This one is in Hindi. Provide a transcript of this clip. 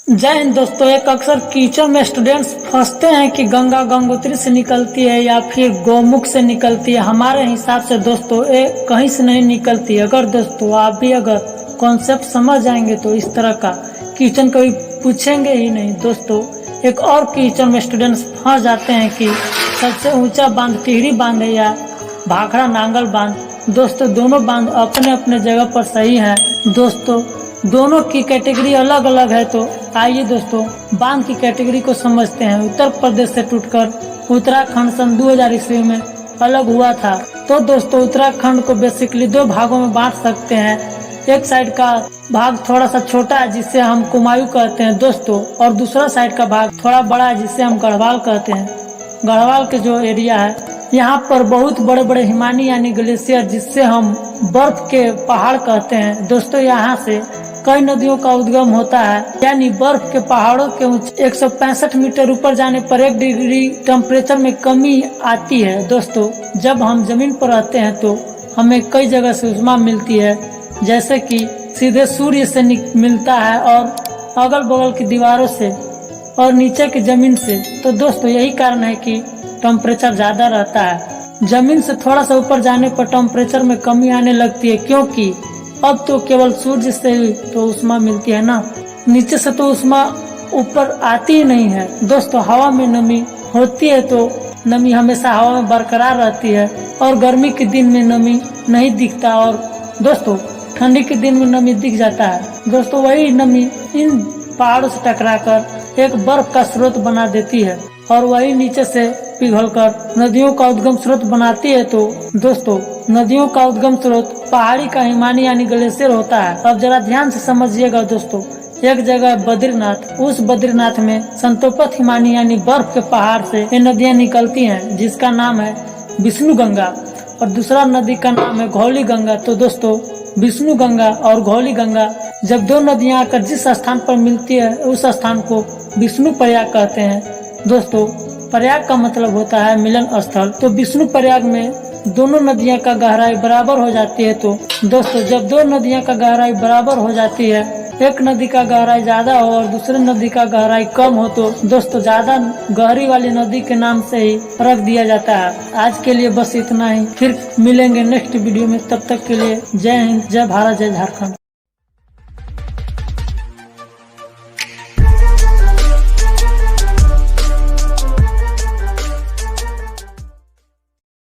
जय हिंद दोस्तों। एक अक्सर कीचड़ में स्टूडेंट्स फंसते हैं कि गंगा गंगोत्री से निकलती है या फिर गौमुख से निकलती है। हमारे हिसाब से दोस्तों ये कहीं से नहीं निकलती। अगर दोस्तों आप भी अगर कॉन्सेप्ट समझ जाएंगे तो इस तरह का कीचड़ कभी पूछेंगे ही नहीं। दोस्तों एक और कीचड़ में स्टूडेंट्स फंस जाते हैं कि सबसे ऊंचा बांध टिहरी बांध है या भाखड़ा नांगल बांध। दोस्तों दोनों बांध अपने अपने जगह पर सही है। दोस्तों दोनों की कैटेगरी अलग अलग है। तो आइए दोस्तों बांध की कैटेगरी को समझते हैं। उत्तर प्रदेश से टूटकर उत्तराखंड सन 2000 ईस्वी में अलग हुआ था। तो दोस्तों उत्तराखंड को बेसिकली दो भागों में बांट सकते हैं। एक साइड का भाग थोड़ा सा छोटा है जिसे हम कुमायूं कहते हैं दोस्तों, और दूसरा साइड का भाग थोड़ा बड़ा है जिसे हम गढ़वाल कहते हैं। गढ़वाल के जो एरिया है यहाँ पर बहुत बड़े बड़े हिमानी यानी ग्लेशियर जिससे हम बर्फ के पहाड़ कहते हैं। दोस्तों यहाँ से कई नदियों का उद्गम होता है, यानी बर्फ के पहाड़ों के 165 मीटर ऊपर जाने पर 1 डिग्री टेम्परेचर में कमी आती है। दोस्तों जब हम जमीन पर रहते हैं तो हमें कई जगह से ऊष्मा मिलती है, जैसे कि सीधे सूर्य से मिलता है और अगल बगल की दीवारों से और नीचे की जमीन से। तो दोस्तों यही कारण है कि टेम्परेचर ज्यादा रहता है। जमीन से थोड़ा सा ऊपर जाने पर टेम्परेचर में कमी आने लगती है, क्योंकि अब तो केवल सूर्य से ही तो ऊष्मा मिलती है ना, नीचे से तो ऊष्मा ऊपर आती ही नहीं है। दोस्तों हवा में नमी होती है तो नमी हमेशा हवा में बरकरार रहती है और गर्मी के दिन में नमी नहीं दिखता, और दोस्तों ठंडी के दिन में नमी दिख जाता है। दोस्तों वही नमी इन पहाड़ों से टकराकर एक बर्फ का स्रोत बना देती है और वही नीचे से पिघलकर नदियों का उद्गम स्रोत बनाती है। तो दोस्तों नदियों का उद्गम स्रोत पहाड़ी का हिमानी यानी ग्लेशियर होता है। अब जरा ध्यान से समझिएगा दोस्तों, एक जगह बद्रीनाथ, उस बद्रीनाथ में संतोपत हिमानी यानी बर्फ के पहाड़ से ये नदियां निकलती हैं जिसका नाम है विष्णु गंगा, और दूसरा नदी का नाम है घौली गंगा। तो दोस्तों विष्णु गंगा और घौली गंगा जब दो नदियां आकर जिस स्थान पर मिलती है उस स्थान को विष्णु प्रयाग कहते हैं। दोस्तों प्रयाग का मतलब होता है मिलन स्थल। तो विष्णु प्रयाग में दोनों नदियां का गहराई बराबर हो जाती है। तो दोस्तों जब दो नदियां का गहराई बराबर हो जाती है, एक नदी का गहराई ज्यादा हो और दूसरी नदी का गहराई कम हो, तो दोस्तों ज्यादा गहरी वाली नदी के नाम से ही रख दिया जाता है। आज के लिए बस इतना ही, फिर मिलेंगे नेक्स्ट वीडियो में। तब तक के लिए जय हिंद, जय भारत, जय झारखंड।